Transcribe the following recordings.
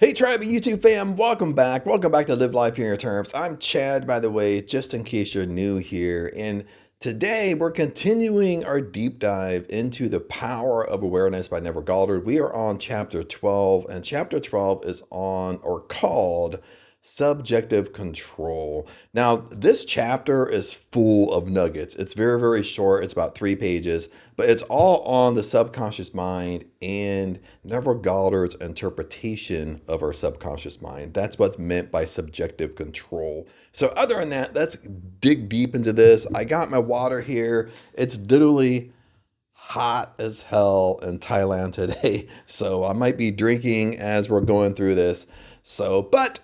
Hey Tribe YouTube fam, welcome back. Welcome back to Live Life in Your Terms. I'm Chad, by the way, just in case you're new here. And today we're continuing our deep dive into the power of awareness by Neville Goddard. We are on chapter 12, and chapter 12 is on or called subjective control. Now, this chapter is full of nuggets. It's very, very short. It's about 3 pages, but it's all on the subconscious mind and Neville Goddard's interpretation of our subconscious mind. That's what's meant by subjective control. So other than that, let's dig deep into this. I got my water here. It's literally hot as hell in Thailand today. So I might be drinking as we're going through this. But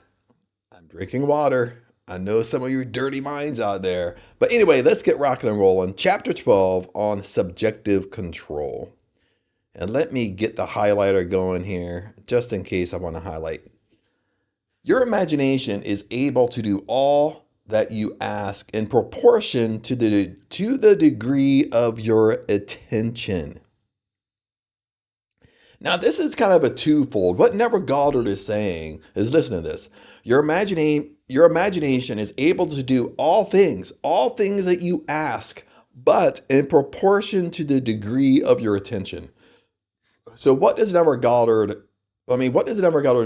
I'm drinking water. I know some of you dirty minds out there. But anyway, let's get rocking and rolling. Chapter 12 on subjective control. And let me get the highlighter going here, just in case I want to highlight. Your imagination is able to do all that you ask in proportion to the degree of your attention. Now, this is kind of a twofold. What Neville Goddard is saying is, listen to this. Your imagination is able to do all things that you ask, but in proportion to the degree of your attention. So what does Neville Goddard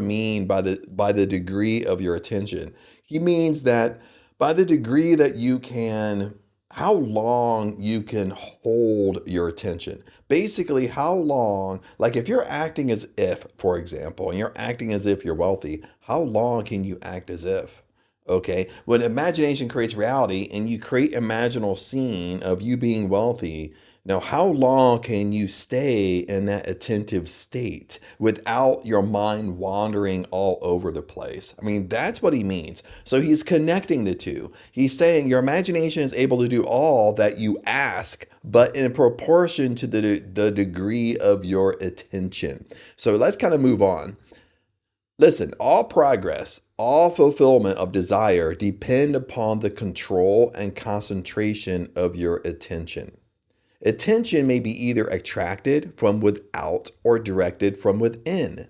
mean by the degree of your attention? He means that by the degree that how long you can hold your attention. Basically, how long, like if you're acting as if, for example, and you're acting as if you're wealthy, how long can you act as if? Okay, when imagination creates reality and you create an imaginal scene of you being wealthy, now how long can you stay in that attentive state without your mind wandering all over the place? I mean, that's what he means. So he's connecting the two. He's saying your imagination is able to do all that you ask, but in proportion to the degree of your attention. So let's kind of move on. Listen, all progress, all fulfillment of desire depend upon the control and concentration of your attention. Attention may be either attracted from without or directed from within.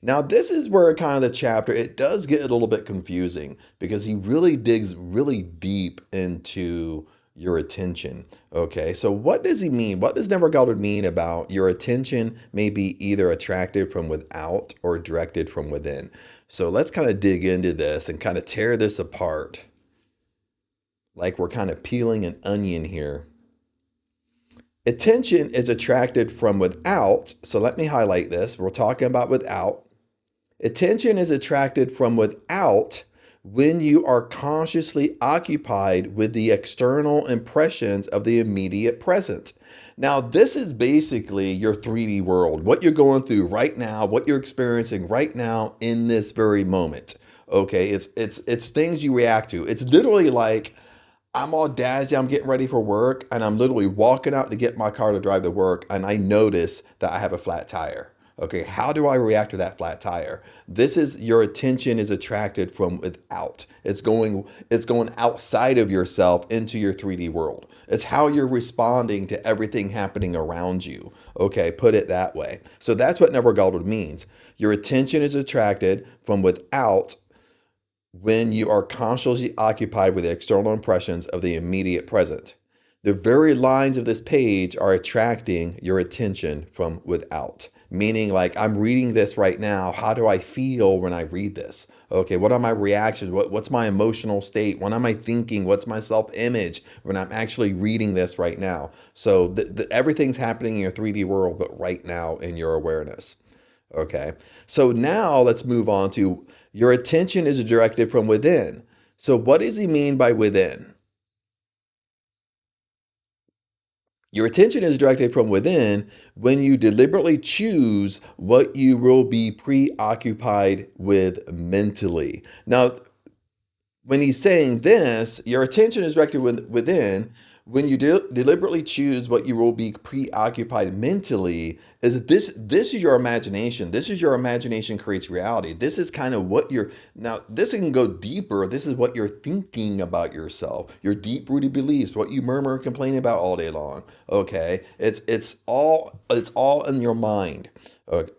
Now, this is where kind of the chapter, it does get a little bit confusing because he really digs really deep into your attention. Okay, so what does he mean? What does Neville Goddard mean about your attention may be either attracted from without or directed from within? So let's kind of dig into this and kind of tear this apart like we're kind of peeling an onion here. Attention is attracted from without. So let me highlight this. We're talking about without. Attention is attracted from without when you are consciously occupied with the external impressions of the immediate present. Now, this is basically your 3D world, what you're going through right now, what you're experiencing right now in this very moment. Okay, it's things you react to. It's literally like, I'm all dazzled, I'm getting ready for work, and I'm literally walking out to get my car to drive to work, and I notice that I have a flat tire. Okay, how do I react to that flat tire? This is your attention is attracted from without. It's going outside of yourself into your 3D world. It's how you're responding to everything happening around you. Okay, put it that way. So that's what Neville Goddard means. Your attention is attracted from without when you are consciously occupied with the external impressions of the immediate present. The very lines of this page are attracting your attention from without. Meaning, like, I'm reading this right now. How do I feel when I read this? Okay, what are my reactions? What's my emotional state? What am I thinking? What's my self-image when I'm actually reading this right now? So everything's happening in your 3D world, but right now in your awareness. Okay, so now let's move on to your attention is directed from within. So what does he mean by within? Your attention is directed from within when you deliberately choose what you will be preoccupied with mentally. Now, when he's saying this, your attention is directed within when you deliberately choose what you will be preoccupied mentally. Is this is your imagination. This is your imagination creates reality. This is kind of what now this can go deeper. This is what you're thinking about yourself, your deep-rooted beliefs, what you murmur and complain about all day long. Okay, it's all in your mind. Okay.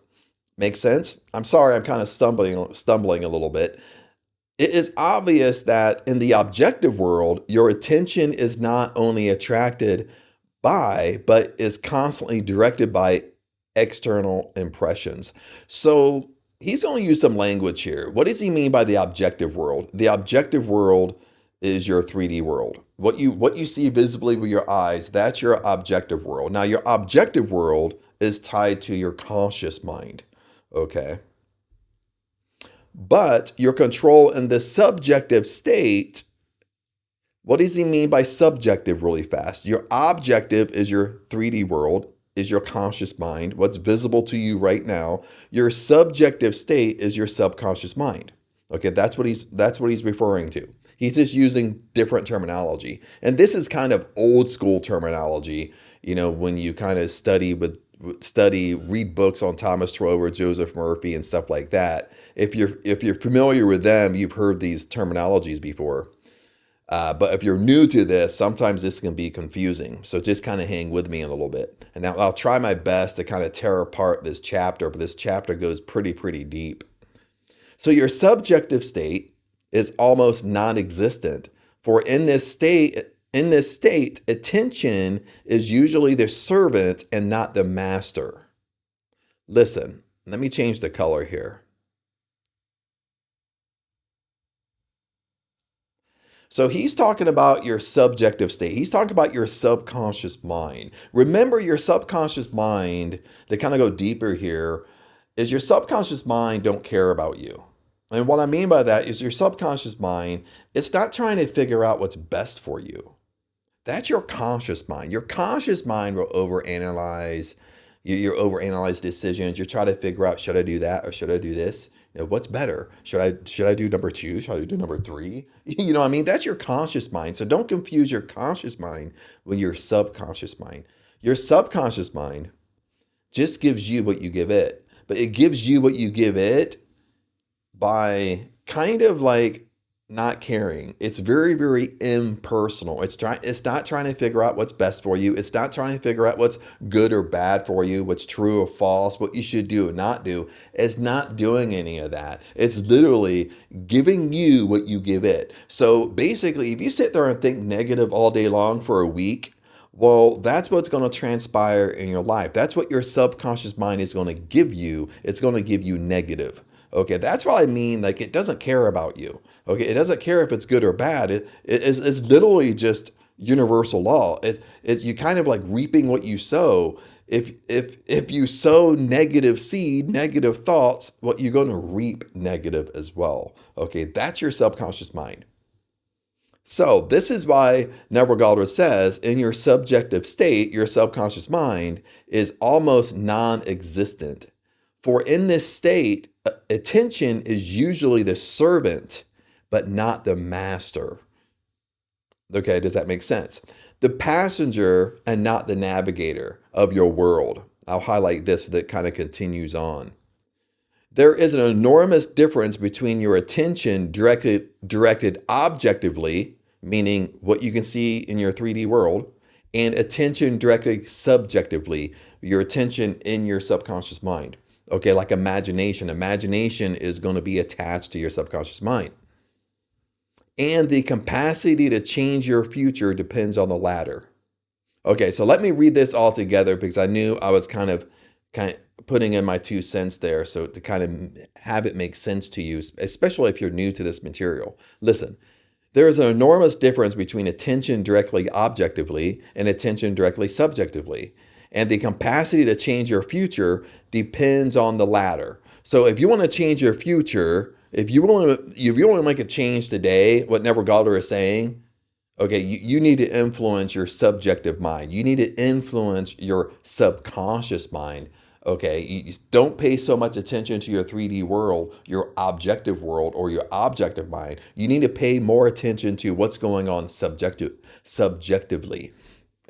Make sense? I'm sorry, I'm kind of stumbling a little bit. It is obvious that in the objective world, your attention is not only attracted by, but is constantly directed by external impressions. So he's going to use some language here. What does he mean by the objective world? The objective world is your 3D world. What you see visibly with your eyes, that's your objective world. Now, your objective world is tied to your conscious mind. Okay. But your control in the subjective state, what does he mean by subjective really fast? Your objective is your 3D world, is your conscious mind, what's visible to you right now. Your subjective state is your subconscious mind. Okay, that's what he's referring to. He's just using different terminology. And this is kind of old school terminology, when you kind of read books on Thomas Trower, Joseph Murphy, and stuff like that. If you're familiar with them, you've heard these terminologies before. But if you're new to this, sometimes this can be confusing. So just kind of hang with me a little bit. And now I'll try my best to kind of tear apart this chapter, but this chapter goes pretty deep. So your subjective state is almost non-existent. For in this state, attention is usually the servant and not the master. Listen, let me change the color here. So he's talking about your subjective state. He's talking about your subconscious mind. Remember, your subconscious mind, to kind of go deeper here, is your subconscious mind don't care about you. And what I mean by that is your subconscious mind, it's not trying to figure out what's best for you. That's your conscious mind. Your conscious mind will overanalyze. You overanalyze decisions. You try to figure out, should I do that or should I do this? What's better? Should I do number 2? Should I do number 3? You know what I mean? That's your conscious mind. So don't confuse your conscious mind with your subconscious mind. Your subconscious mind just gives you what you give it. But it gives you what you give it by kind of like not caring. It's very impersonal. It's not trying to figure out what's best for you. It's not trying to figure out what's good or bad for you, what's true or false, what you should do or not do. It's not doing any of that. It's literally giving you what you give it. So basically, if you sit there and think negative all day long for a week, well, that's what's going to transpire in your life. That's what your subconscious mind is going to give you. It's going to give you negative. Okay, that's what I mean. Like, it doesn't care about you. Okay, it doesn't care if it's good or bad. It's literally just universal law. You kind of like reaping what you sow. If you sow negative seed, negative thoughts, well, you're going to reap negative as well. Okay, that's your subconscious mind. So this is why Neville Goddard says, in your subjective state, your subconscious mind is almost non-existent. For in this state, attention is usually the servant, but not the master. Okay, does that make sense? The passenger and not the navigator of your world. I'll highlight this that kind of continues on. There is an enormous difference between your attention directed objectively, meaning what you can see in your 3D world, and attention directed subjectively, your attention in your subconscious mind. Okay, like imagination. Imagination is going to be attached to your subconscious mind. And the capacity to change your future depends on the latter. Okay, so let me read this all together because I knew I was kind of putting in my 2 cents there, so to kind of have it make sense to you, especially if you're new to this material. Listen, there is an enormous difference between attention directly objectively and attention directly subjectively. And the capacity to change your future depends on the latter. So if you want to change your future, if you want to make a change today, what Neville Goddard is saying, okay, you need to influence your subjective mind. You need to influence your subconscious mind. Okay, you don't pay so much attention to your 3D world, your objective world, or your objective mind. You need to pay more attention to what's going on subjectively.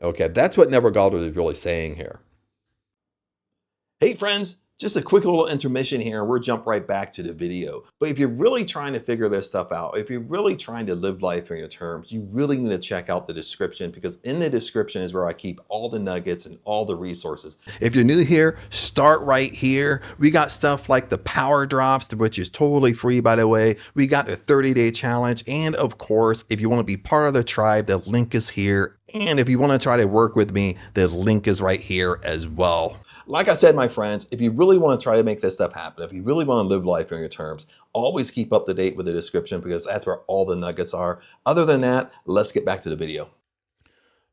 Okay, that's what Neville Goddard is really saying here. Hey friends, just a quick little intermission here, and we'll jump right back to the video. But if you're really trying to figure this stuff out, if you're really trying to live life on your terms, you really need to check out the description, because in the description is where I keep all the nuggets and all the resources. If you're new here, start right here. We got stuff like the power drops, which is totally free, by the way. We got the 30-day challenge. And of course, if you want to be part of the tribe, the link is here. And if you want to try to work with me, the link is right here as well. Like I said, my friends, if you really want to try to make this stuff happen, if you really want to live life on your terms, always keep up to date with the description, because that's where all the nuggets are. Other than that, let's get back to the video.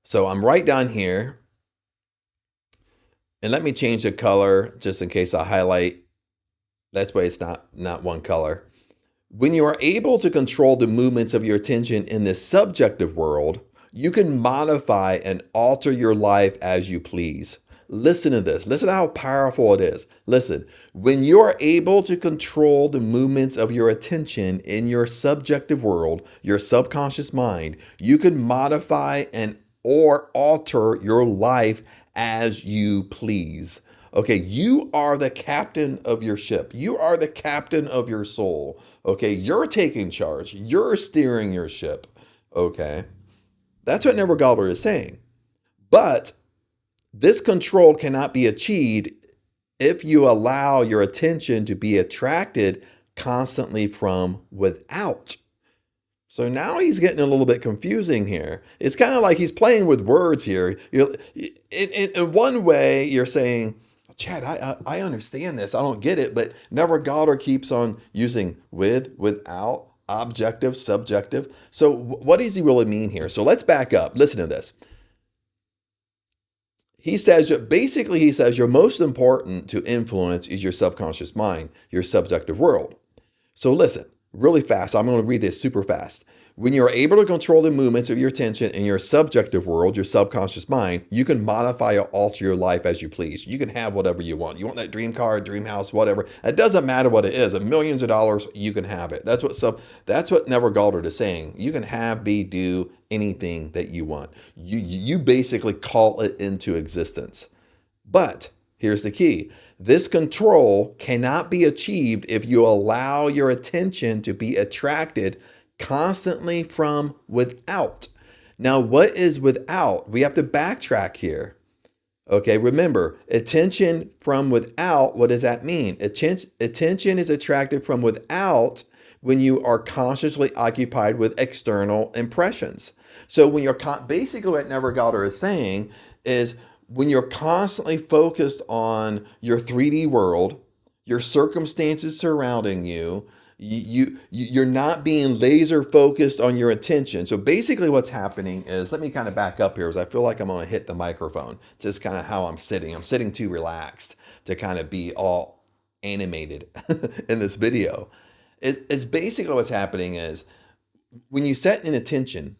So I'm right down here. And let me change the color just in case I highlight. That's why it's not one color. When you are able to control the movements of your attention in the subjective world, you can modify and alter your life as you please. Listen to this. Listen to how powerful it is. Listen, when you are able to control the movements of your attention in your subjective world, your subconscious mind, you can modify and or alter your life as you please. Okay, you are the captain of your ship. You are the captain of your soul. Okay, you're taking charge. You're steering your ship. Okay, that's what Neville Goddard is saying. But this control cannot be achieved if you allow your attention to be attracted constantly from without. So now he's getting a little bit confusing here. It's kind of like he's playing with words here. In one way, you're saying, Chad, I understand this. I don't get it. But Neville Goddard keeps on using with, without, objective, subjective. So what does he really mean here? So let's back up. Listen to this. He says, basically, he says, your most important to influence is your subconscious mind, your subjective world. So listen, really fast. I'm going to read this super fast. When you're able to control the movements of your attention in your subjective world, your subconscious mind, you can modify or alter your life as you please. You can have whatever you want. You want that dream car, dream house, whatever. It doesn't matter what it is. Millions of dollars, you can have it. That's what Neville Goddard is saying. You can have, be, do anything that you want. You basically call it into existence. But here's the key. This control cannot be achieved if you allow your attention to be attracted constantly from without. Now, what is without? We have to backtrack here. Okay, remember, attention from without, what does that mean? Attention is attracted from without when you are consciously occupied with external impressions. So when you're basically what Neville Goddard is saying is when you're constantly focused on your 3D world, your circumstances surrounding you, you're not being laser focused on your attention. So basically what's happening is, let me kind of back up here because I feel like I'm going to hit the microphone. Just kind of how I'm sitting. I'm sitting too relaxed to kind of be all animated in this video. It's basically what's happening is when you set an attention,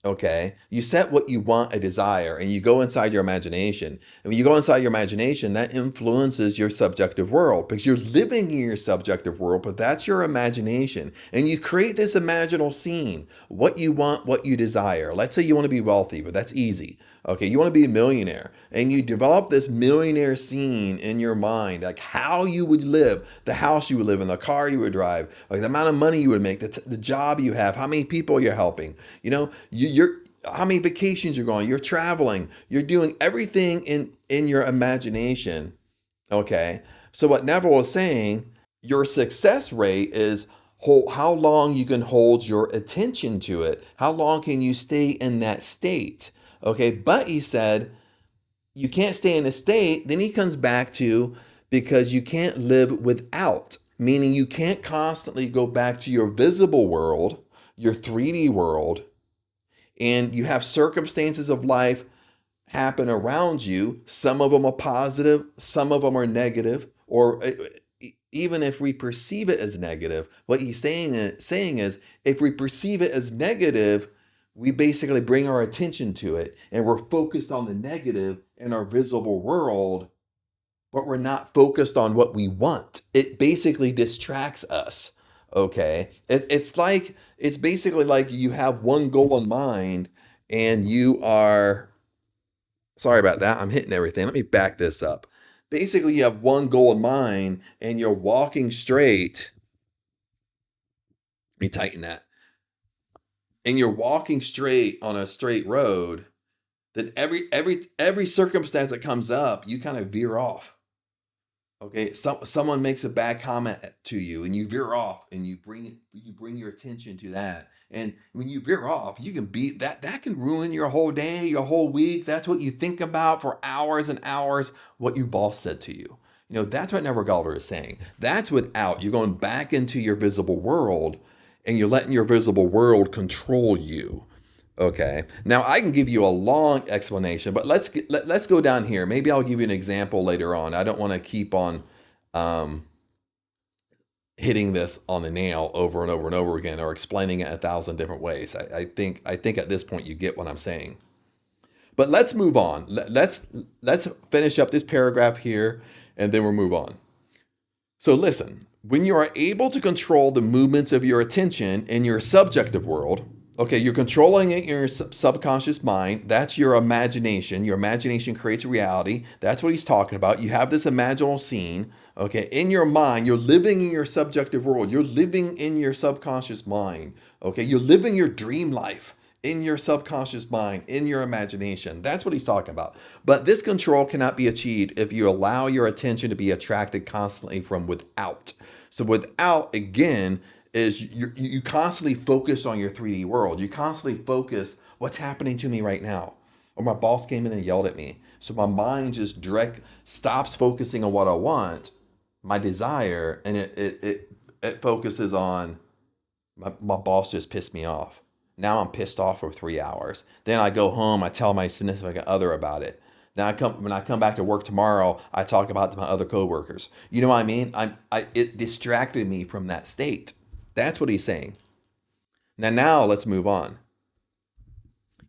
okay, you set what you want, a desire, and you go inside your imagination. And when you go inside your imagination, that influences your subjective world because you're living in your subjective world, but that's your imagination. And you create this imaginal scene, what you want, what you desire. Let's say you want to be wealthy, but that's easy. Okay, you want to be a millionaire, and you develop this millionaire scene in your mind, like how you would live, the house you would live in, the car you would drive, like the amount of money you would make, the job you have, how many people you're helping, you know, how many vacations you're going, you're traveling, you're doing everything in your imagination. Okay, so what Neville is saying, your success rate is how long you can hold your attention to it. How long can you stay in that state? Okay, but he said, you can't stay in a state. Then he comes back to, because you can't live without, meaning you can't constantly go back to your visible world, your 3D world, and you have circumstances of life happen around you. Some of them are positive, some of them are negative, or even if we perceive it as negative, what he's saying is, if we perceive it as negative, we basically bring our attention to it and we're focused on the negative in our visible world, but we're not focused on what we want. It basically distracts us. Okay. It's basically like you have one goal in mind and you are, sorry about that. I'm hitting everything. Let me back this up. Basically, you have one goal in mind and you're walking straight. Let me tighten that. And you're walking straight on a straight road, then every circumstance that comes up, you kind of veer off. Okay, someone makes a bad comment to you, and you veer off, and you bring your attention to that. And when you veer off, you can be that can ruin your whole day, your whole week. That's what you think about for hours and hours. What your boss said to you. That's what Neville Goddard is saying. That's without you're going back into your visible world, and you're letting your visible world control you. Okay. Now I can give you a long explanation, but let's go down here. Maybe I'll give you an example later on. I don't want to keep on um, hitting this on the nail over and over and over again, or explaining it 1,000 different ways. I think at this point you get what I'm saying. But let's move on. Let's finish up this paragraph here, and then we'll move on. So listen, when you are able to control the movements of your attention in your subjective world, okay, you're controlling it in your subconscious mind. That's your imagination. Your imagination creates reality. That's what he's talking about. You have this imaginal scene, okay, in your mind. You're living in your subjective world. You're living in your subconscious mind, okay? You're living your dream life in your subconscious mind, in your imagination. That's what he's talking about. But this control cannot be achieved if you allow your attention to be attracted constantly from without. So without, again, is you constantly focus on your 3D world. You constantly focus what's happening to me right now. Or my boss came in and yelled at me. So my mind just direct stops focusing on what I want, my desire, and it focuses on my boss just pissed me off. Now I'm pissed off for 3 hours. Then I go home, I tell my significant other about it. Then when I come back to work tomorrow, I talk about it to my other coworkers. You know what I mean? It distracted me from that state. That's what he's saying. Now let's move on.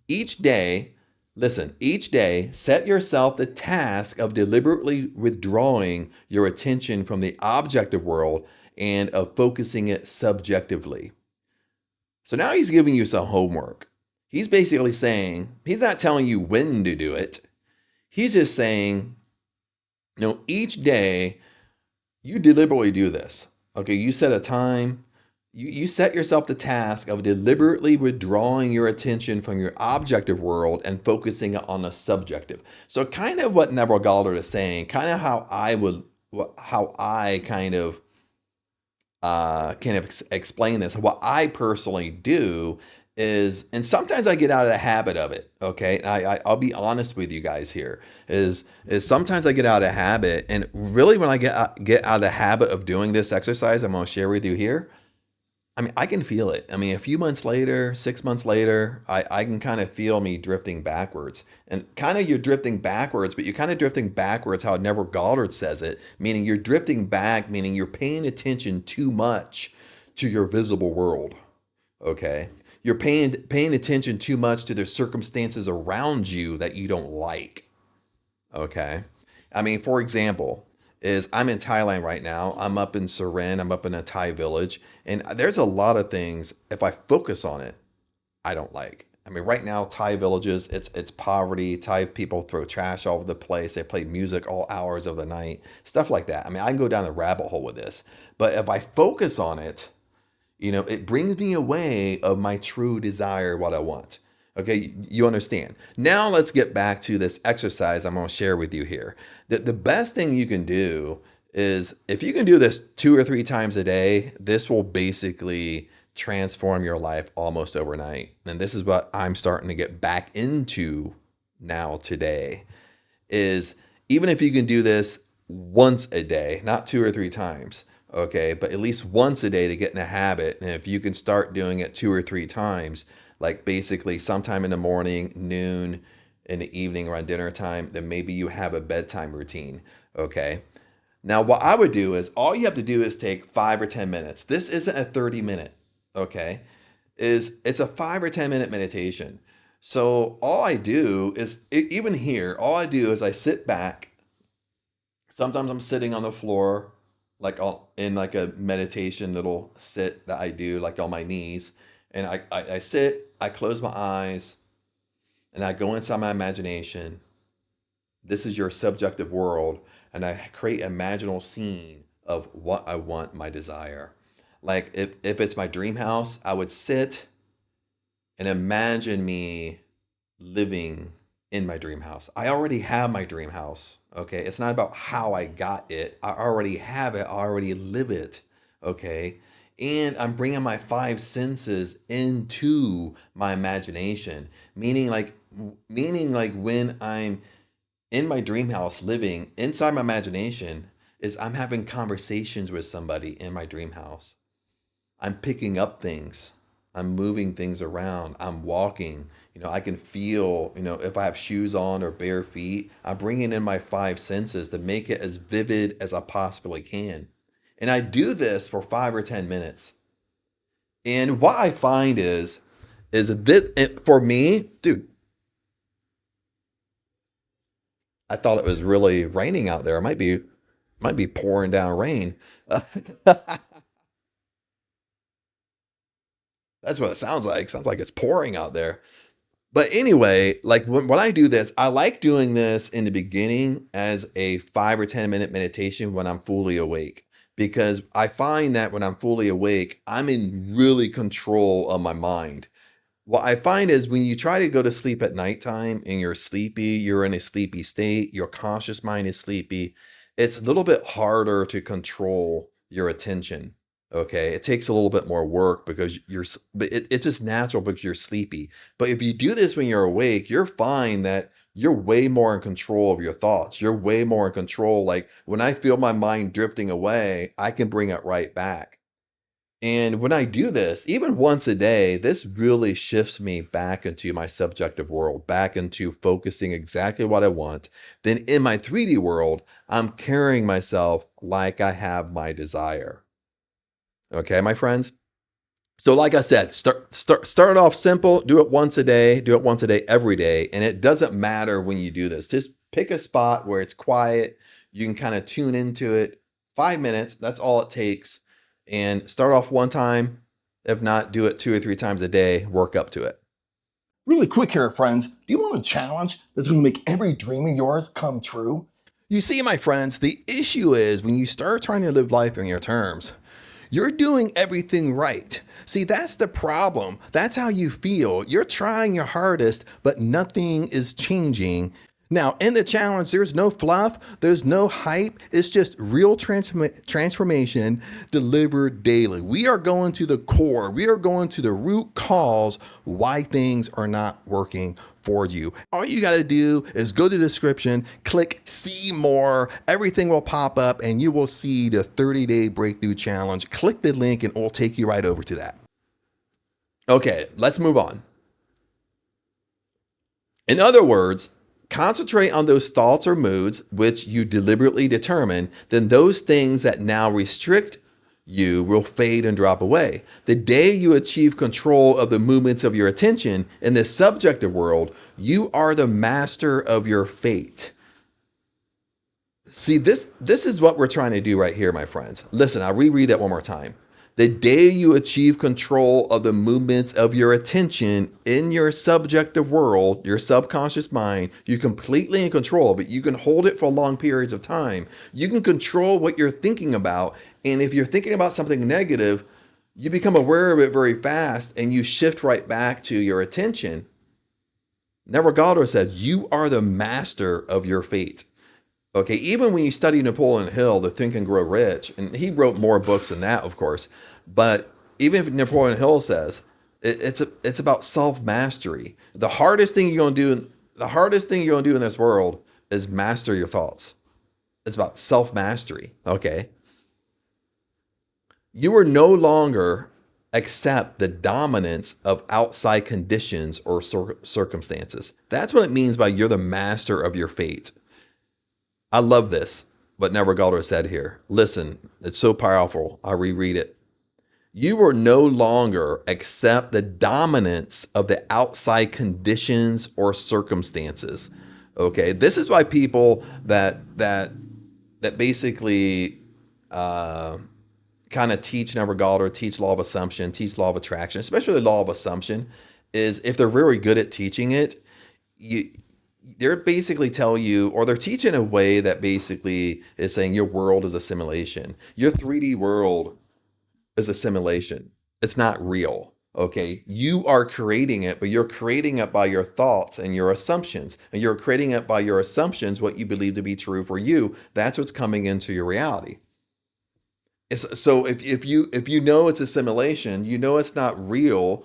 Each day, set yourself the task of deliberately withdrawing your attention from the objective world and of focusing it subjectively. So now he's giving you some homework. He's basically saying, he's not telling you when to do it. He's just saying, each day you deliberately do this. Okay, you set a time. You set yourself the task of deliberately withdrawing your attention from your objective world and focusing it on the subjective. So kind of what Neville Goddard is saying, kind of how I kind of explain this. What I personally do is, and sometimes I get out of the habit of it. Okay, I'll be honest with you guys here. Is sometimes I get out of the habit, and really when I get out of the habit of doing this exercise, I'm going to share with you here. I mean, I can feel it. I mean, a few months later, 6 months later, I can kind of feel me drifting backwards. And kind of you're drifting backwards, but you're kind of drifting backwards how Neville Goddard says it, meaning you're drifting back, meaning you're paying attention too much to your visible world, okay? You're paying attention too much to the circumstances around you that you don't like, okay? I mean, for example, I'm in Thailand right now. I'm up in Surin. I'm up in a Thai village. And there's a lot of things, if I focus on it, I don't like. I mean, right now, Thai villages, it's poverty. Thai people throw trash all over the place. They play music all hours of the night, stuff like that. I mean, I can go down the rabbit hole with this. But if I focus on it, it brings me away of my true desire, what I want. Okay, you understand. Now let's get back to this exercise I'm going to share with you here. The best thing you can do is, if you can do this 2 or 3 times a day, this will basically transform your life almost overnight. And this is what I'm starting to get back into now today, is even if you can do this once a day, not 2 or 3 times, okay, but at least once a day to get in a habit. And if you can start doing it 2 or 3 times, like basically sometime in the morning, noon, in the evening, around dinner time, then maybe you have a bedtime routine, okay? Now, what I would do is, all you have to do is take 5 or 10 minutes. This isn't a 30-minute, okay? It's a 5 or 10-minute meditation. So all I do is, even here, all I do is I sit back. Sometimes I'm sitting on the floor, like in like a meditation little sit that I do, like on my knees. And I sit, I close my eyes, and I go inside my imagination. This is your subjective world. and I create an imaginal scene of what I want my desire. Like if it's my dream house, I would sit and imagine me living in my dream house. I already have my dream house. Okay. It's not about how I got it. I already have it. I already live it. Okay. And I'm bringing my five senses into my imagination, meaning like when I'm in my dream house living inside my imagination is I'm having conversations with somebody in my dream house. I'm picking up things. I'm moving things around. I'm walking. I can feel, if I have shoes on or bare feet, I'm bringing in my five senses to make it as vivid as I possibly can. And I do this for 5 or 10 minutes. And what I find is that for me, dude, I thought it was really raining out there. It might be pouring down rain. That's what it sounds like. Sounds like it's pouring out there. But anyway, like when I do this, I like doing this in the beginning as a 5 or 10 minute meditation when I'm fully awake. Because I find that when I'm fully awake, I'm in really control of my mind. What I find is when you try to go to sleep at nighttime and you're sleepy, you're in a sleepy state, your conscious mind is sleepy, it's a little bit harder to control your attention. Okay. It takes a little bit more work because but it's just natural because you're sleepy. But if you do this when you're awake, you'll find that you're way more in control of your thoughts. You're way more in control. Like when I feel my mind drifting away, I can bring it right back. And when I do this, even once a day, this really shifts me back into my subjective world, back into focusing exactly what I want. Then in my 3D world, I'm carrying myself like I have my desire. Okay, my friends? So like I said, start it off simple, do it once a day, do it once a day every day, and it doesn't matter when you do this. Just pick a spot where it's quiet, you can kind of tune into it. 5 minutes, that's all it takes. And start off one time. If not, do it 2 or 3 times a day, work up to it. Really quick here, friends. Do you want a challenge that's going to make every dream of yours come true? You see, my friends, the issue is when you start trying to live life on your terms, you're doing everything right. See, that's the problem. That's how you feel. You're trying your hardest, but nothing is changing. Now, in the challenge, there's no fluff, there's no hype. It's just real transformation delivered daily. We are going to the core. We are going to the root cause why things are not working for you. All you got to do is go to the description, click see more. Everything will pop up and you will see the 30-day breakthrough challenge. Click the link and it'll take you right over to that. Okay, let's move on. In other words, concentrate on those thoughts or moods which you deliberately determine, then those things that now restrict you will fade and drop away. The day you achieve control of the movements of your attention in the subjective world, you are the master of your fate. See, this is what we're trying to do right here, my friends. Listen, I'll reread that one more time. The day you achieve control of the movements of your attention in your subjective world, your subconscious mind, you're completely in control of it. You can hold it for long periods of time. You can control what you're thinking about. And if you're thinking about something negative, you become aware of it very fast and you shift right back to your attention. Neville Goddard said, you are the master of your fate. Okay, even when you study Napoleon Hill, The Think and Grow Rich, and he wrote more books than that, of course, but even if Napoleon Hill says it's about self-mastery. The hardest thing you're gonna do in this world is master your thoughts. It's about self-mastery. Okay. You are no longer accept the dominance of outside conditions or circumstances. That's what it means by you're the master of your fate. I love this, what Neville Goddard said here. Listen, it's so powerful. I'll reread it. You will no longer accept the dominance of the outside conditions or circumstances. Okay, this is why people that basically kind of teach Neville Goddard, teach law of assumption, teach law of attraction, especially law of assumption, is if they're very good at teaching it, they're basically tell you, or they're teaching a way that basically is saying your world is a simulation. Your 3D world is a simulation. It's not real. Okay. You are creating it, but you're creating it by your thoughts and your assumptions. And you're creating it by your assumptions, what you believe to be true for you. That's what's coming into your reality. So if you know it's a simulation, you know it's not real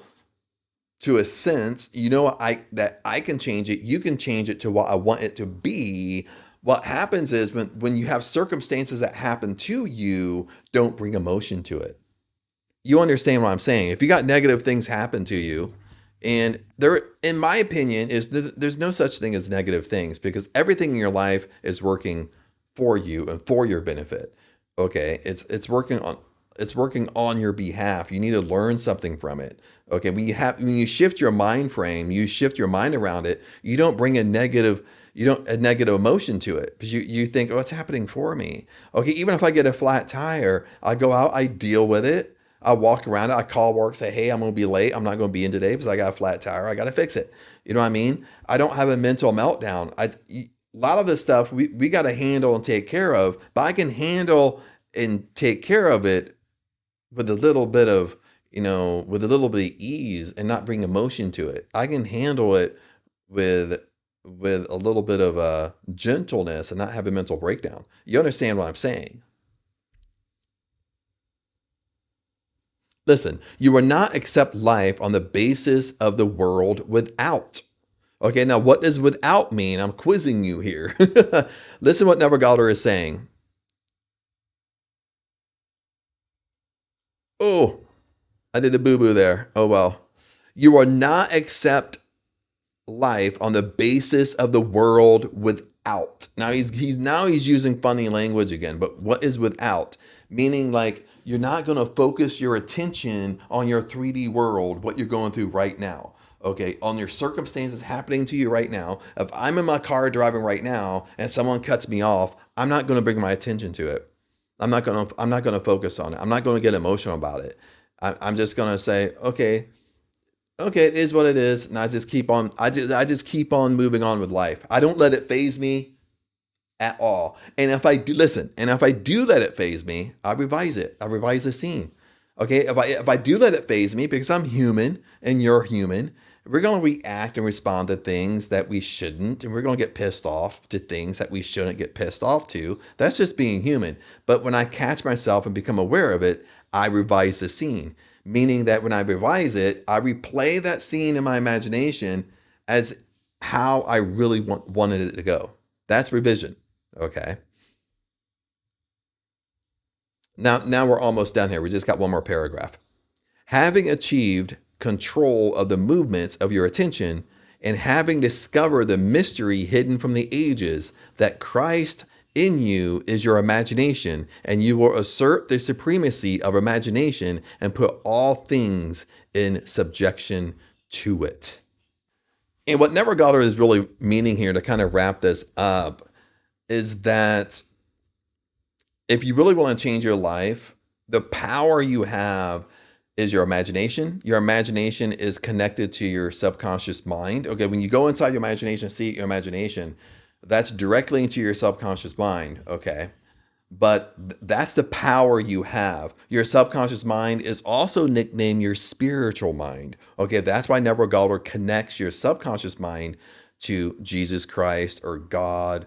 to a sense, you know that I can change it, you can change it to what I want it to be. What happens is when you have circumstances that happen to you, don't bring emotion to it. You understand what I'm saying? If you got negative things happen to you, and there, in my opinion, is that there's no such thing as negative things, because everything in your life is working for you and for your benefit. Okay, it's working on your behalf. You need to learn something from it. Okay, when you shift your mind frame, you shift your mind around it. You don't bring a negative emotion to it, because you think, oh, it's happening for me. Okay, even if I get a flat tire, I go out, I deal with it. I walk around it. I call work, say, hey, I'm going to be late. I'm not going to be in today because I got a flat tire. I got to fix it. You know what I mean? I don't have a mental meltdown. A lot of this stuff we got to handle and take care of, but I can handle and take care of it with a little bit of, with a little bit of ease and not bring emotion to it. I can handle it with a little bit of gentleness and not have a mental breakdown. You understand what I'm saying? Listen, you will not accept life on the basis of the world without. Okay, now what does without mean? I'm quizzing you here. Listen what Neville Goddard is saying. Oh, I did a boo-boo there. Oh well. You will not accept life on the basis of the world without. Now he's using funny language again, but what is without? Meaning like you're not going to focus your attention on your 3D world, what you're going through right now. Okay, on your circumstances happening to you right now. If I'm in my car driving right now and someone cuts me off, I'm not going to bring my attention to it. I'm not going to focus on it. I'm not going to get emotional about it. I'm just going to say, okay, it is what it is, and I just keep on. I just keep on moving on with life. I don't let it phase me at all. And if I do let it phase me, I revise it. I revise the scene. Okay, if I do let it phase me, because I'm human and you're human, we're going to react and respond to things that we shouldn't, and we're going to get pissed off to things that we shouldn't get pissed off to. That's just being human. But when I catch myself and become aware of it, I revise the scene. Meaning that when I revise it, I replay that scene in my imagination as how I really wanted it to go. That's revision. Okay. Now we're almost done here. We just got one more paragraph. Having achieved control of the movements of your attention, and having discovered the mystery hidden from the ages, that Christ in you is your imagination, and you will assert the supremacy of imagination and put all things in subjection to it. And what Neville Goddard is really meaning here, to kind of wrap this up, is that if you really want to change your life, the power you have is your imagination. Your imagination is connected to your subconscious mind. Okay, when you go inside your imagination, see your imagination, that's directly into your subconscious mind. Okay, but that's the power you have. Your subconscious mind is also nicknamed your spiritual mind. Okay, that's why Neville Goddard connects your subconscious mind to Jesus Christ or God.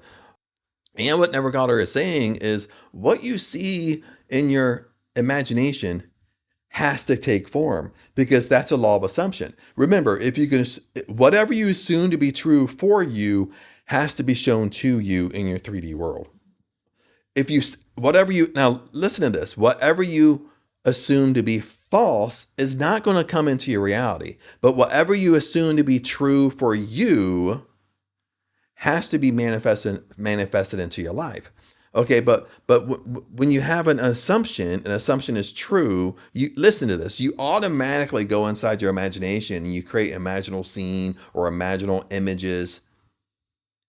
And what Neville Goddard is saying is what you see in your imagination has to take form, because that's a law of assumption. Remember, if you can, whatever you assume to be true for you has to be shown to you in your 3D world. Now listen to this, whatever you assume to be false is not going to come into your reality, but whatever you assume to be true for you has to be manifested into your life. Okay, but when you have an assumption is true, you listen to this, you automatically go inside your imagination and you create imaginal scene or imaginal images,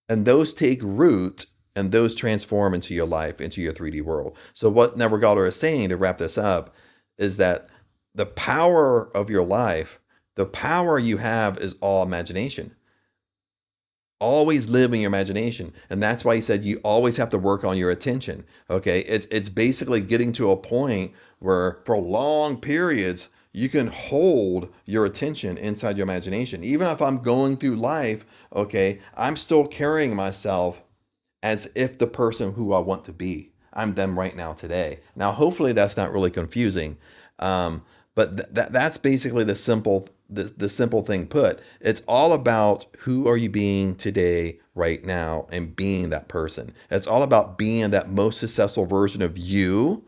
and those take root and those transform into your life, into your 3D world. So what Neville Goddard is saying, to wrap this up, is that the power of your life, the power you have, is all imagination. Always live in your imagination. And that's why he said you always have to work on your attention. Okay. It's basically getting to a point where for long periods, you can hold your attention inside your imagination. Even if I'm going through life, okay, I'm still carrying myself as if the person who I want to be. I'm them right now today. Now, hopefully that's not really confusing. But that's basically the simple thing put. It's all about who are you being today, right now, and being that person. It's all about being that most successful version of you.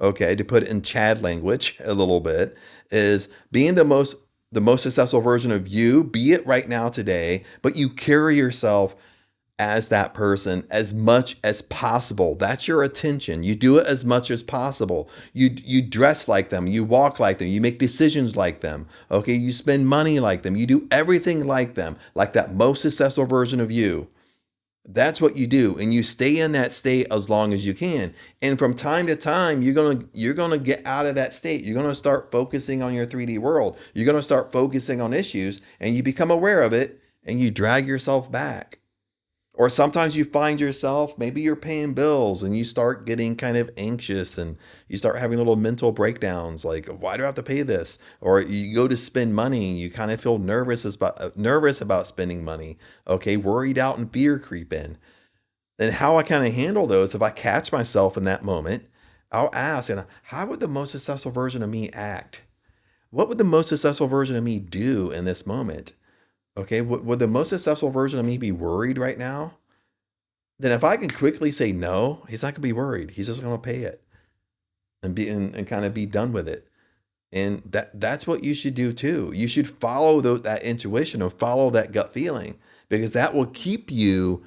Okay, to put it in Chad language a little bit, is being the most successful version of you. Be it right now today, but you carry yourself as that person as much as possible. That's your attention. You do it as much as possible. You dress like them, you walk like them, you make decisions like them. Okay, you spend money like them, you do everything like them, like that most successful version of you. That's what you do, and you stay in that state as long as you can. And from time to time, you're gonna get out of that state. You're gonna start focusing on your 3D world. You're gonna start focusing on issues, and you become aware of it, and you drag yourself back. Or sometimes you find yourself, maybe you're paying bills and you start getting kind of anxious and you start having little mental breakdowns like, why do I have to pay this? Or you go to spend money and you kind of feel nervous about spending money. Okay, worried out and fear creep in. And how I kind of handle those, if I catch myself in that moment, I'll ask, and how would the most successful version of me act? What would the most successful version of me do in this moment? Okay, would the most successful version of me be worried right now? Then if I can quickly say no, he's not gonna be worried. He's just gonna pay it and kind of be done with it. And that's what you should do too. You should follow that intuition or follow that gut feeling, because that will keep you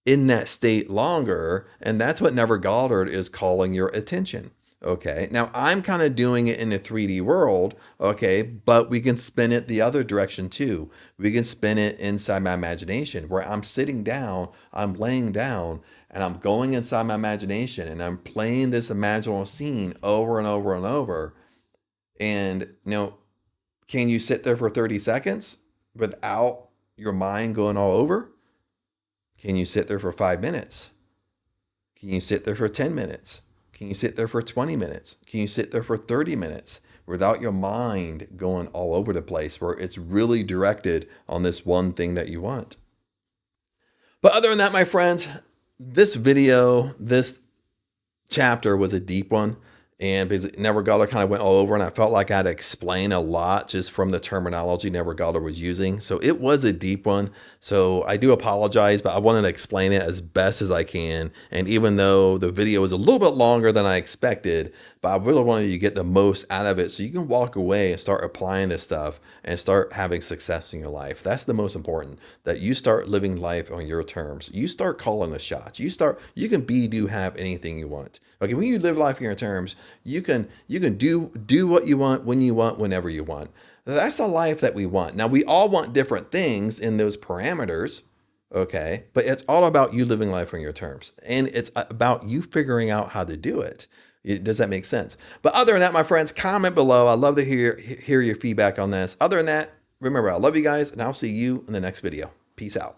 in that state longer. And that's what Neville Goddard is calling your attention. Okay, now I'm kind of doing it in the 3D world, okay, but we can spin it the other direction too. We can spin it inside my imagination where I'm sitting down, I'm laying down, and I'm going inside my imagination and I'm playing this imaginal scene over and over and over. And, can you sit there for 30 seconds without your mind going all over? Can you sit there for 5 minutes? Can you sit there for 10 minutes? Can you sit there for 20 minutes? Can you sit there for 30 minutes without your mind going all over the place where it's really directed on this one thing that you want? But other than that, my friends, this chapter was a deep one. And because Neville Goddard kind of went all over, and I felt like I had to explain a lot just from the terminology Neville Goddard was using. So it was a deep one. So I do apologize, but I wanted to explain it as best as I can. And even though the video was a little bit longer than I expected, but I really wanted you to get the most out of it so you can walk away and start applying this stuff and start having success in your life. That's the most important, that you start living life on your terms. You start calling the shots. You can do, have anything you want. Okay, when you live life on your terms, you can do what you want, when you want, whenever you want. That's the life that we want. Now, we all want different things in those parameters, okay? But it's all about you living life on your terms. And it's about you figuring out how to do it. Does that make sense? But other than that, my friends, comment below. I'd love to hear your feedback on this. Other than that, remember, I love you guys, and I'll see you in the next video. Peace out.